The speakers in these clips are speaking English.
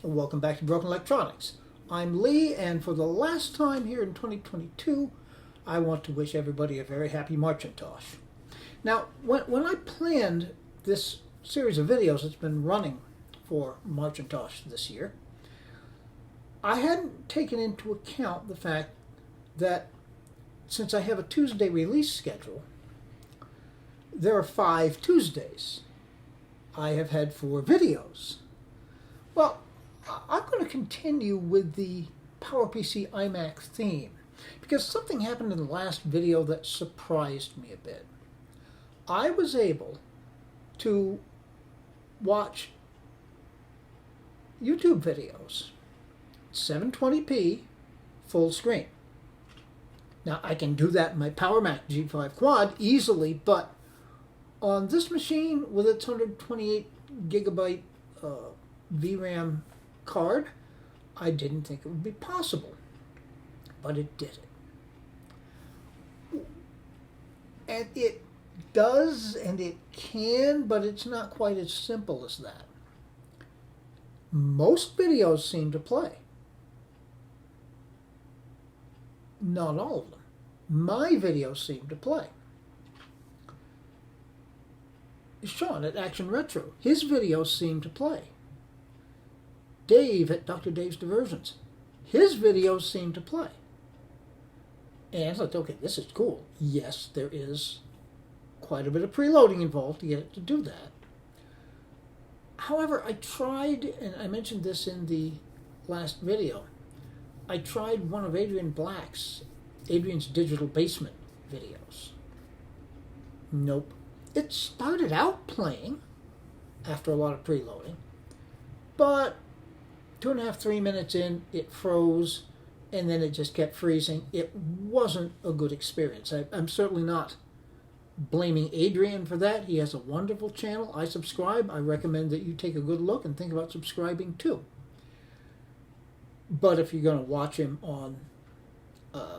Welcome back to Broken Electronics. I'm Lee, and for the last time here in 2022, I want to wish everybody a very happy Marcintosh. Now, when I planned this series of videos that's been running for Marcintosh this year, I hadn't taken into account the fact that since I have a Tuesday release schedule, there are 5 Tuesdays. I have had 4 videos. Well, I'm going to continue with the PowerPC iMac theme because something happened in the last video that surprised me a bit. I was able to watch YouTube videos, 720p, full screen. Now I can do that in my PowerMac G5 Quad easily, but on this machine with its 128 gigabyte VRAM card, I didn't think it would be possible, but it did it. And it does, and it can, but it's not quite as simple as that. Most videos seem to play. Not all of them. My videos seem to play. Sean at Action Retro, his videos seem to play. Dave at Dr. Dave's Diversions, his videos seem to play. And I thought, okay, this is cool. Yes, there is quite a bit of preloading involved to get it to do that. However, I tried, and I mentioned this in the last video, I tried one of Adrian's Digital Basement videos. Nope. It started out playing after a lot of preloading, but 2.5, 3 minutes in, it froze, and then it just kept freezing. It wasn't a good experience. I'm certainly not blaming Adrian for that. He has a wonderful channel. I subscribe. I recommend that you take a good look and think about subscribing too. But if you're going to watch him on a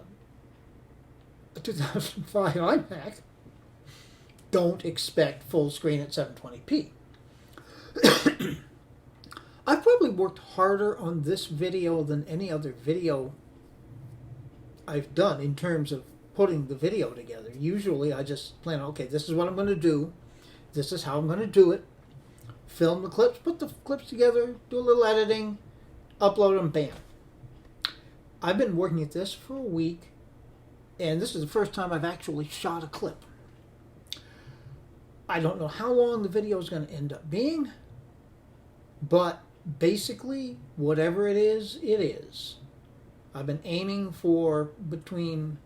2005 iMac, don't expect full screen at 720p. I've probably worked harder on this video than any other video I've done in terms of putting the video together. Usually I just plan, okay, this is what I'm going to do. This is how I'm going to do it. Film the clips, put the clips together, do a little editing, upload them, bam. I've been working at this for a week, and this is the first time I've actually shot a clip. I don't know how long the video is going to end up being, but basically, whatever it is, it is. I've been aiming for between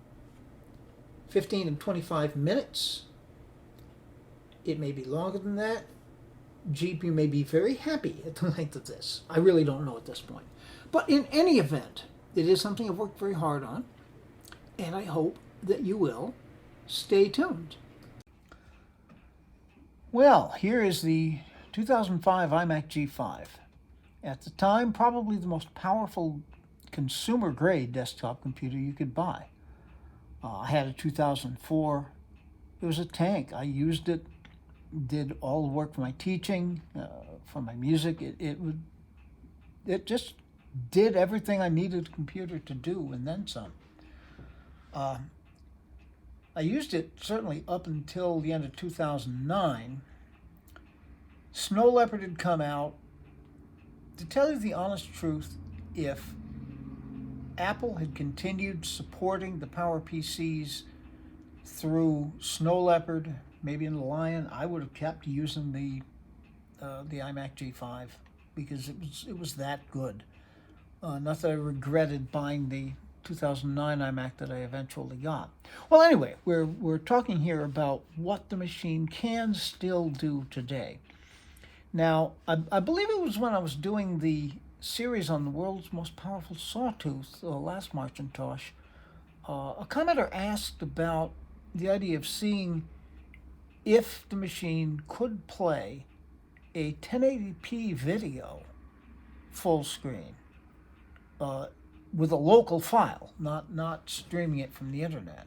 15 and 25 minutes. It may be longer than that. GPU may be very happy at the length of this. I really don't know at this point. But in any event, it is something I've worked very hard on, and I hope that you will stay tuned. Well, here is the 2005 iMac G5. At the time, probably the most powerful consumer-grade desktop computer you could buy. I had a 2004. It was a tank. I used it, did all the work for my teaching, for my music. It just did everything I needed a computer to do, and then some. I used it certainly up until the end of 2009. Snow Leopard had come out. To tell you the honest truth, if Apple had continued supporting the PowerPCs through Snow Leopard, maybe in the Lion, I would have kept using the iMac G5 because it was that good. Not that I regretted buying the 2009 iMac that I eventually got. Well, anyway, we're talking here about what the machine can still do today. Now, I believe it was when I was doing the series on the world's most powerful sawtooth, last Marcintosh, a commenter asked about the idea of seeing if the machine could play a 1080p video full screen with a local file, not streaming it from the internet.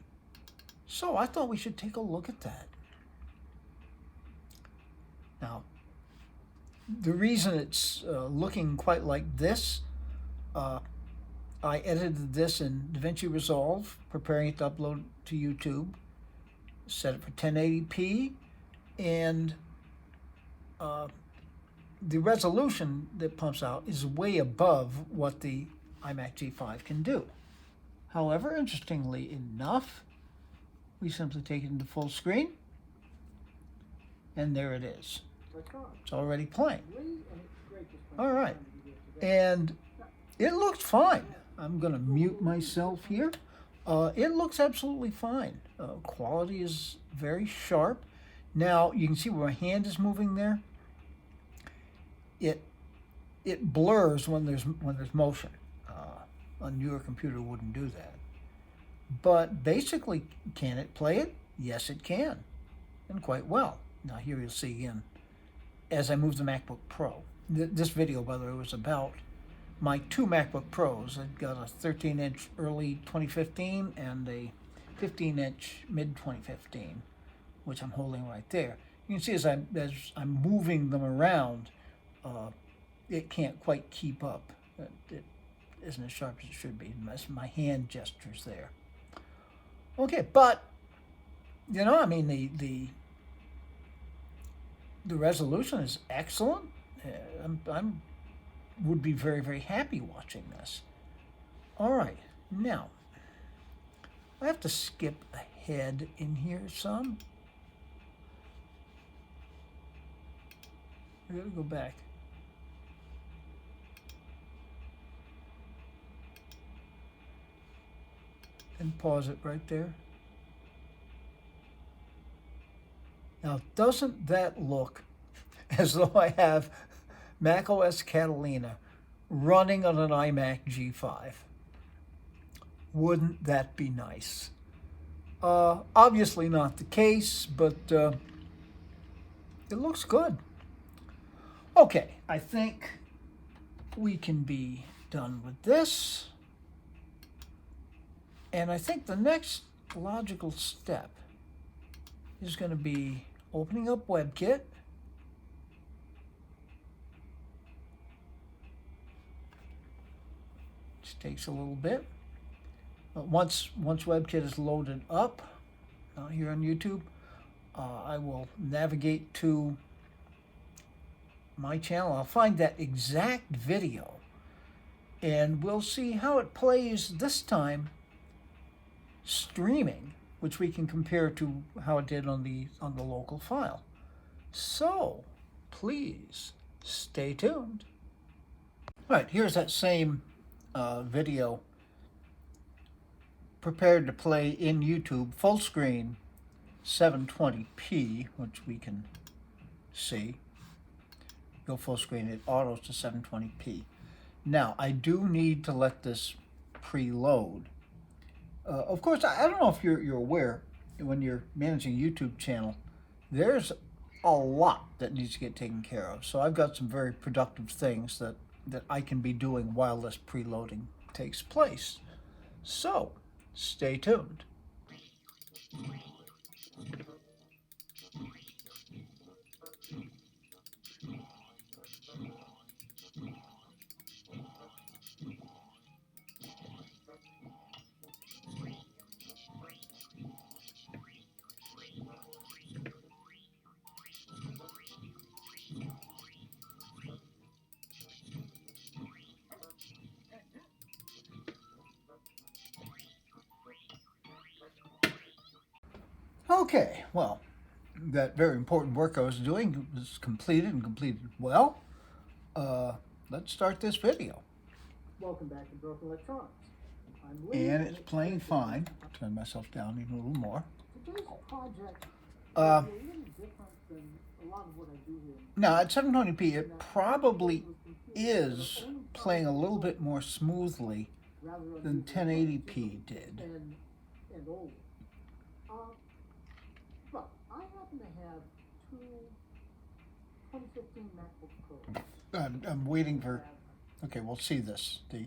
So I thought we should take a look at that. Now, The reason it's looking quite like this, I edited this in DaVinci Resolve, preparing it to upload to YouTube, set it for 1080p, and the resolution that pumps out is way above what the iMac G5 can do. However, interestingly enough, we simply take it into full screen, and there it is. It's already playing. All right, and it looks fine. I'm going to mute myself here. It looks absolutely fine. Quality is very sharp. Now, you can see where my hand is moving there. It blurs when there's motion. A newer computer wouldn't do that. But basically, can it play it? Yes, it can, and quite well. Now here you'll see again, as I move the MacBook Pro. This video, by the way, was about my two MacBook Pros. I've got a 13-inch early 2015 and a 15-inch mid-2015, which I'm holding right there. You can see as I'm moving them around, it can't quite keep up. It isn't as sharp as it should be. My hand gestures there. Okay, but you know, I mean, the resolution is excellent. I'm would be very, very happy watching this. All right, now I have to skip ahead in here some. I gotta go back. And pause it right there. Now, doesn't that look as though I have macOS Catalina running on an iMac G5? Wouldn't that be nice? Obviously not the case, but it looks good. Okay, I think we can be done with this. And I think the next logical step is going to be opening up WebKit. Which takes a little bit. But once WebKit is loaded up here on YouTube, I will navigate to my channel. I'll find that exact video, and we'll see how it plays this time streaming, which we can compare to how it did on the local file. So please stay tuned. All right, here's that same video prepared to play in YouTube full screen 720p, which we can see. Go full screen, it autos to 720p. Now, I do need to let this preload. Of course, I don't know if you're aware, when you're managing a YouTube channel, there's a lot that needs to get taken care of. So I've got some very productive things that I can be doing while this preloading takes place. So stay tuned. Okay, well, that very important work I was doing was completed and completed well. Let's start this video. Welcome back to Broken Electronics. And it's playing fine. Turn myself down even a little more. Today's project is a little different than a lot of what I do here. Now, at 720p, it probably is playing a little bit more smoothly than 1080p did. And older. But I happen to have two 2015 MacBook Pros. I'm waiting for... Okay, we'll see this. My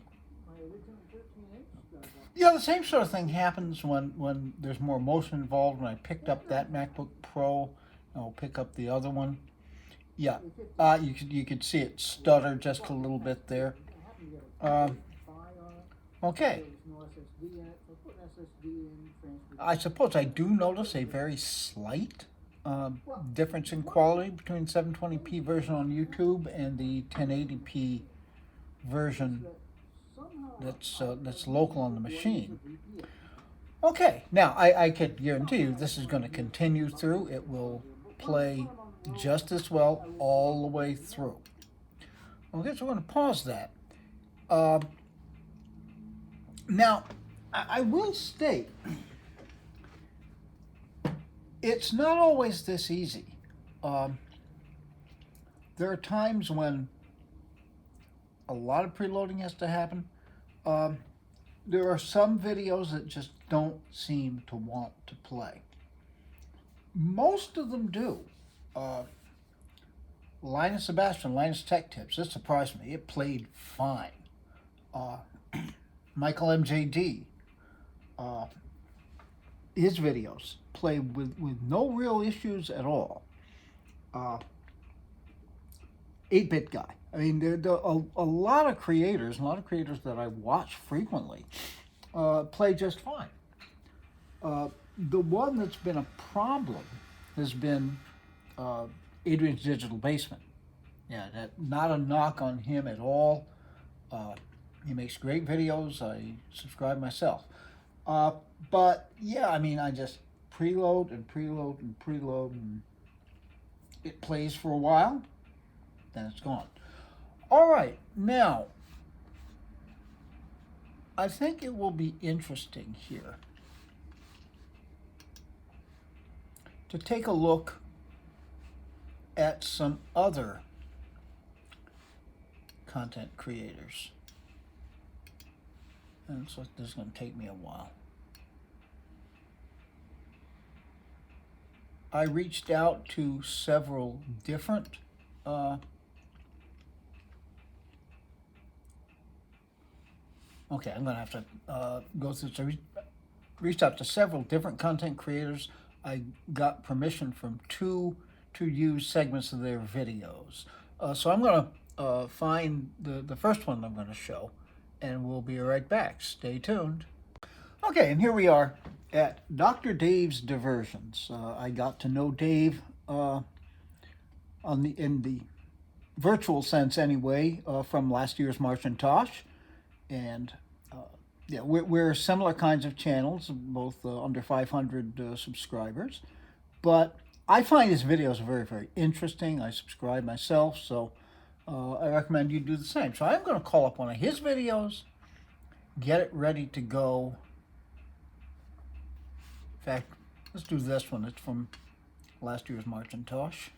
original 13-inch. Yeah, the same sort of thing happens when there's more motion involved. When I picked up that MacBook Pro, I'll pick up the other one. Yeah, if it you could see it stutter just a little bit there. happened to get a Um, buy on it, okay, there was no SSD in it, so put an SSD in, transfer. I suppose I do notice a very slight Well, difference in quality between 720p version on YouTube and the 1080p version that's local on the machine. Okay, now I can guarantee you this is going to continue through. It will play just as well all the way through. Okay, so we're going to pause that. Uh, now, I will state, it's not always this easy. There are times when a lot of preloading has to happen. There are some videos that just don't seem to want to play. Most of them do. Linus Sebastian, Linus Tech Tips, it surprised me. It played fine. Michael MJD, his videos play with no real issues at all. 8-Bit Guy. I mean, there are a lot of creators that I watch frequently play just fine. The one that's been a problem has been Adrian's Digital Basement. Yeah, not a knock on him at all. He makes great videos. I subscribe myself. But yeah, I mean, I just preload and preload and preload, and it plays for a while, then it's gone. All right, now, I think it will be interesting here to take a look at some other content creators. And so this is going to take me a while. I reached out to several different okay, I'm going to have to go through. So I reached out to several different content creators. I got permission from 2 to use segments of their videos. So I'm going to find the first one I'm going to show, and we'll be right back. Stay tuned. Okay, and here we are at Dr. Dave's Diversions. I got to know Dave in the virtual sense anyway, from last year's March and Tosh. And yeah, we're similar kinds of channels, both under 500 subscribers. But I find his videos very, very interesting. I subscribe myself, so I recommend you do the same. So I'm going to call up one of his videos, get it ready to go. In fact, let's do this one. It's from last year's March and Tosh.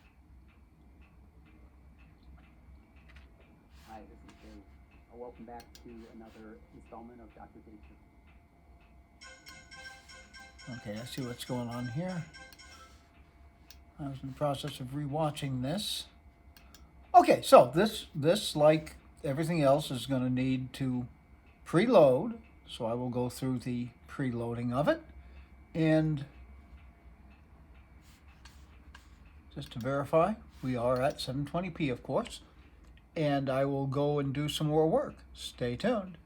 Hi, this is Dave. Welcome back to another installment of Dr. Dave's. Okay, let's see what's going on here. I was in the process of rewatching this. Okay, so this like everything else is going to need to preload. So I will go through the preloading of it. And just to verify, we are at 720p, of course. And I will go and do some more work. Stay tuned.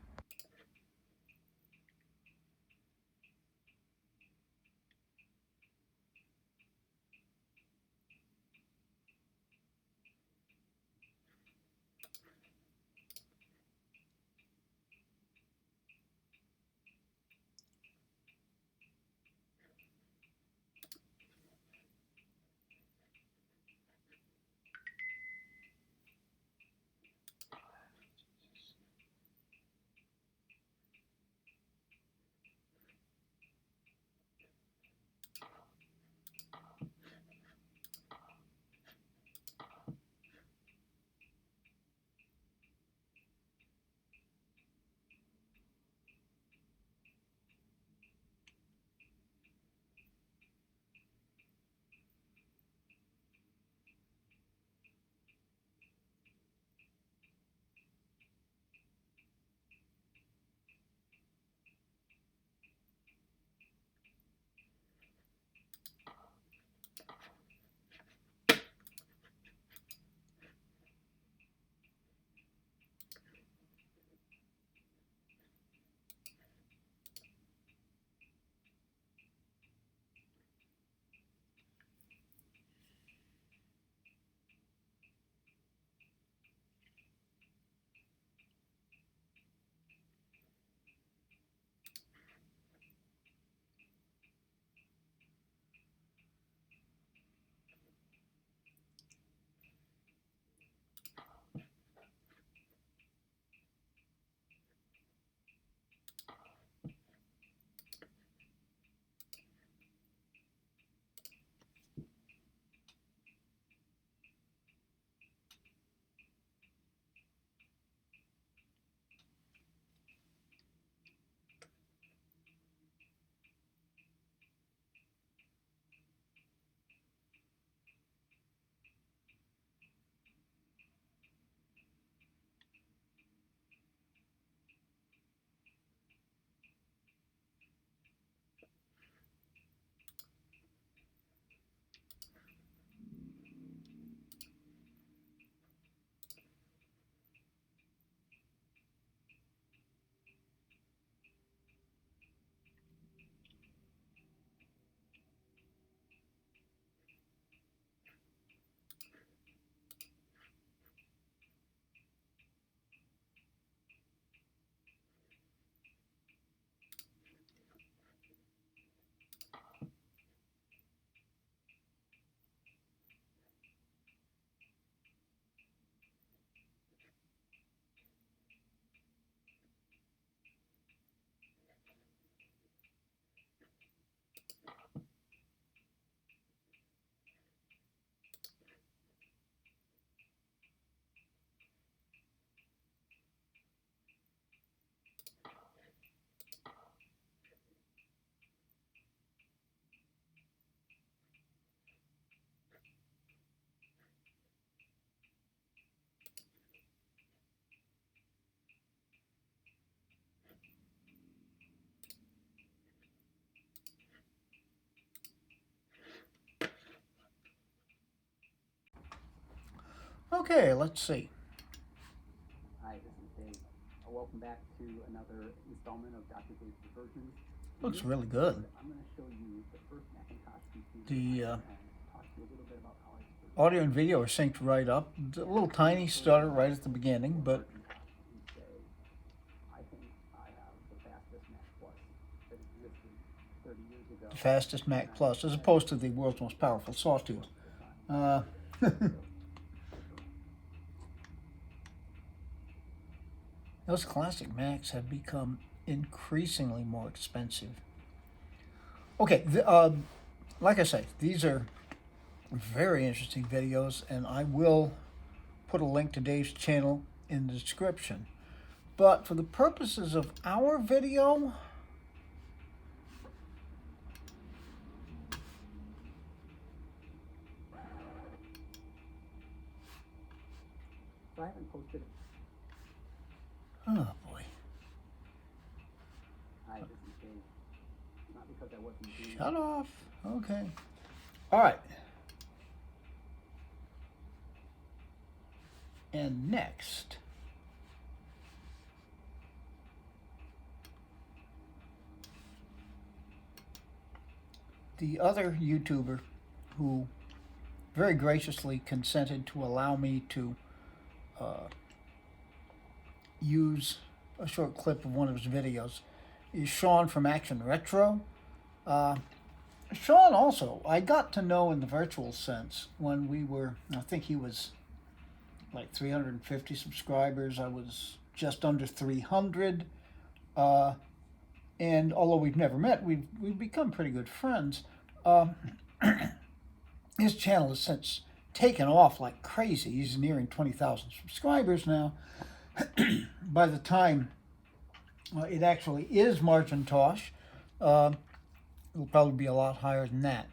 Okay, let's see. Hi, this is Dave. Welcome back to another installment of Dr. Dave's Diversions. Looks really good. I'm going to show you the first Macintosh computer The and talk to you a little bit about how it's audio and video are synced right up. A little tiny stutter right at the beginning, but I think I have the fastest Mac Plus that existed 30 years ago. the fastest Mac Plus, as opposed to the world's most powerful sawtooth. Those classic Macs have become increasingly more expensive. Okay, like I say, these are very interesting videos, and I will put a link to Dave's channel in the description. But for the purposes of our video, So I haven't posted. oh boy, Hi, this is Dave. Not because I wasn't doing shut off. Okay, all right. And next, the other YouTuber who very graciously consented to allow me to use a short clip of one of his videos is Sean from Action Retro. Sean also, I got to know in the virtual sense when we were, I think he was like 350 subscribers. I was just under 300. And although we've never met, we've become pretty good friends. His channel has since taken off like crazy. He's nearing 20,000 subscribers now. By the time it actually is Margintosh, it'll probably be a lot higher than that.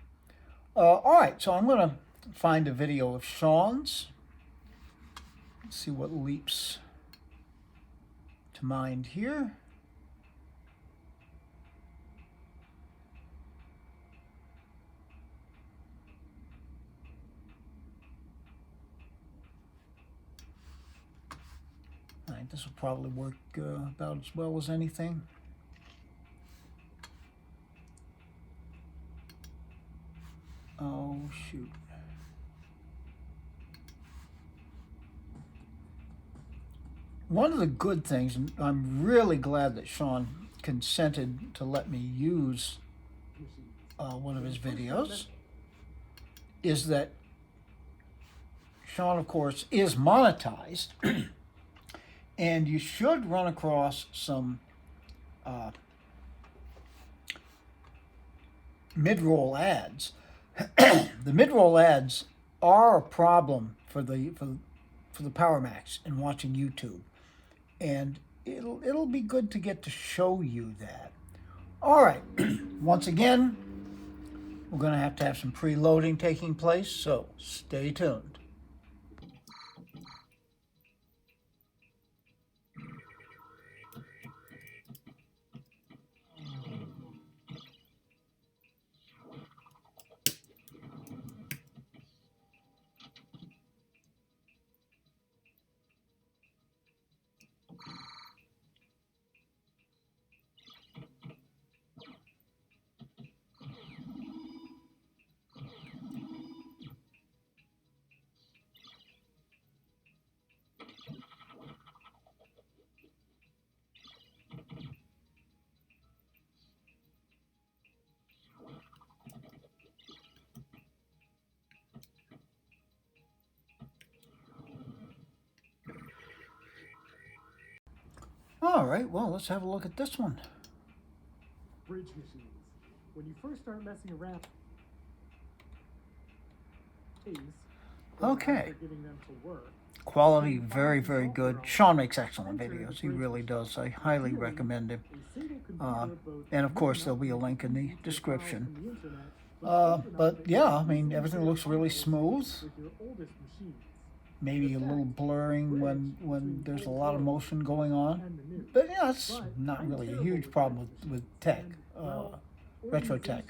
All right, so I'm going to find a video of Sean's. Let's see what leaps to mind here. All right, this will probably work about as well as anything. Oh, shoot. One of the good things, and I'm really glad that Sean consented to let me use one of his videos, is that Sean, of course, is monetized. And you should run across some mid-roll ads. The mid-roll ads are a problem for the Power Macs in watching YouTube, and it'll be good to get to show you that. All right, once again, we're going to have some preloading taking place, so stay tuned. All right, well, let's have a look at this one. Bridge machines. When you first start messing around, Okay. getting them to work. Quality, very, very good. Sean makes excellent videos. He really does. I highly recommend him. And of course, there'll be a link in the description. But yeah, I mean, everything looks really smooth. Maybe a little blurring when there's a lot of motion going on. But yeah, it's not really a huge problem with tech, retro tech.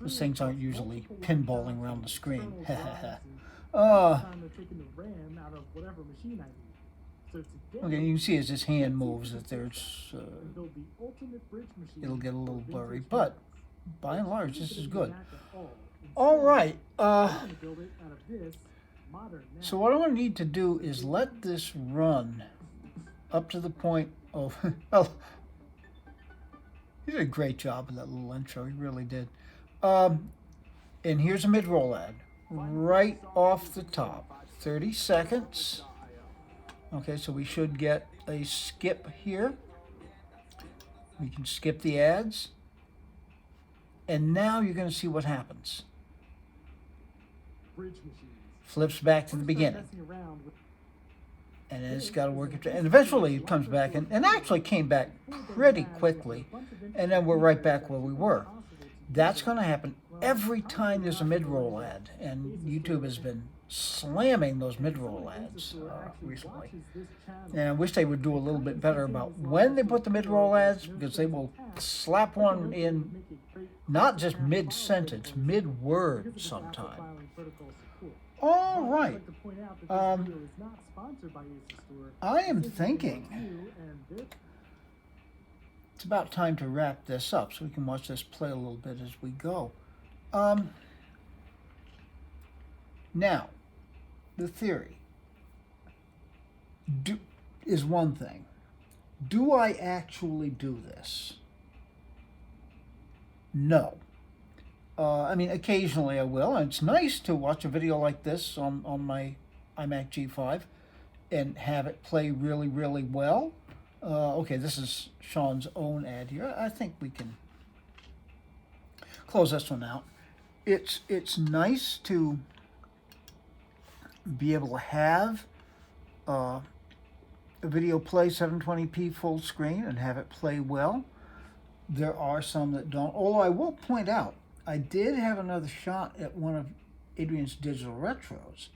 Those things aren't usually pinballing around the screen. time they're taking the RAM out of whatever machine I need. So today, Okay, you can see as this hand moves that there's, and build the ultimate bridge machine it'll get a little for blurry, vintage but Macs. by and large, this is good. Mac at all. All Instead, right, I'm gonna build it out of this modern Mac. so what I'm going to need to do is let this run up to the point of, well, he did a great job with that little intro, he really did. And here's a mid-roll ad, right off the top, 30 seconds. Okay, so we should get a skip here. We can skip the ads. And now you're going to see what happens. Bridge machines. Flips back to the beginning. And then it's got to work it. And eventually it comes back and actually came back pretty quickly. And then we're right back where we were. That's going to happen every time there's a mid-roll ad. And YouTube has been slamming those mid-roll ads recently. And I wish they would do a little bit better about when they put the mid-roll ads, because they will slap one in not just mid-sentence, mid-word sometime. All right. I am thinking it's about time to wrap this up so we can watch this play a little bit as we go. Now, the theory is one thing. Do I actually do this? No. I mean, occasionally I will, and it's nice to watch a video like this on my iMac G5 and have it play really, really well. Okay, this is Sean's own ad here. I think we can close this one out. It's nice to be able to have a video play 720p full screen and have it play well. There are some that don't, although I will point out, I did have another shot at one of Adrian's digital retros.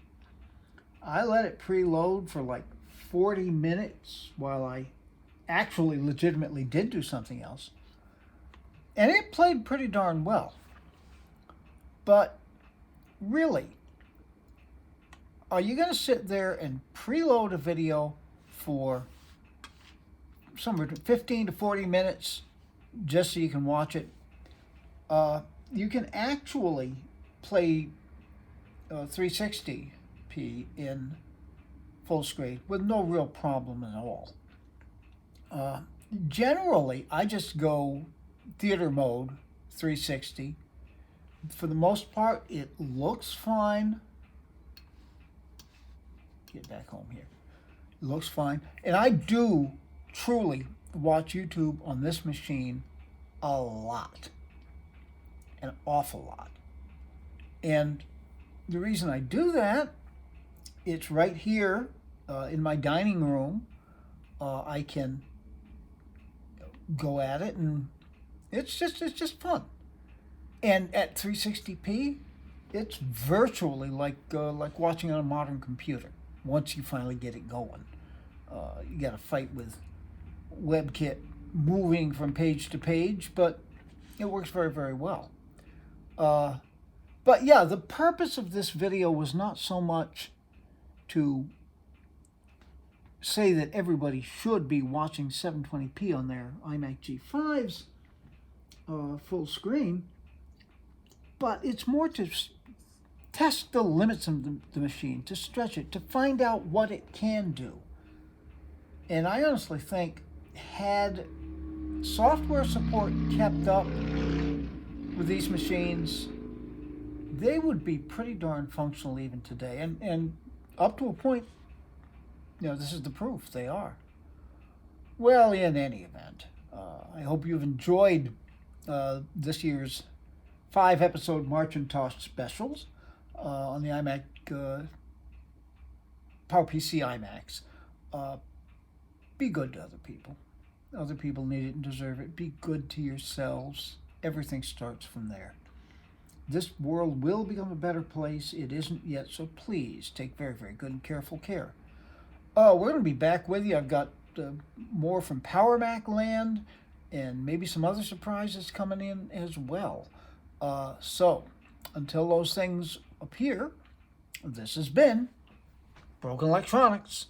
I let it preload for like 40 minutes while I actually legitimately did do something else. And it played pretty darn well. But really, are you going to sit there and preload a video for somewhere between 15 to 40 minutes just so you can watch it? You can actually play 360p in full screen with no real problem at all. Generally, I just go theater mode 360. For the most part, it looks fine. Get back home here. It looks fine. And I do truly watch YouTube on this machine a lot. An awful lot. And the reason I do that, it's right here in my dining room. I can go at it, and it's just fun. And at 360p, it's virtually like watching on a modern computer. Once you finally get it going, you got to fight with WebKit moving from page to page, but it works very, very well. But yeah, the purpose of this video was not so much to say that everybody should be watching 720p on their iMac G5's full screen, but it's more to test the limits of the machine, to stretch it, to find out what it can do. And I honestly think had software support kept up with these machines, they would be pretty darn functional even today. And up to a point, you know, this is the proof they are. Well, in any event, I hope you've enjoyed this year's 5-episode March and Tosh specials on the iMac PowerPC iMacs. Be good to other people. Other people need it and deserve it. Be good to yourselves. Everything starts from there. This world will become a better place. It isn't yet, so please take very, very good and careful care. We're going to be back with you. I've got more from Power Mac land and maybe some other surprises coming in as well. So until those things appear, This has been Broken Electronics.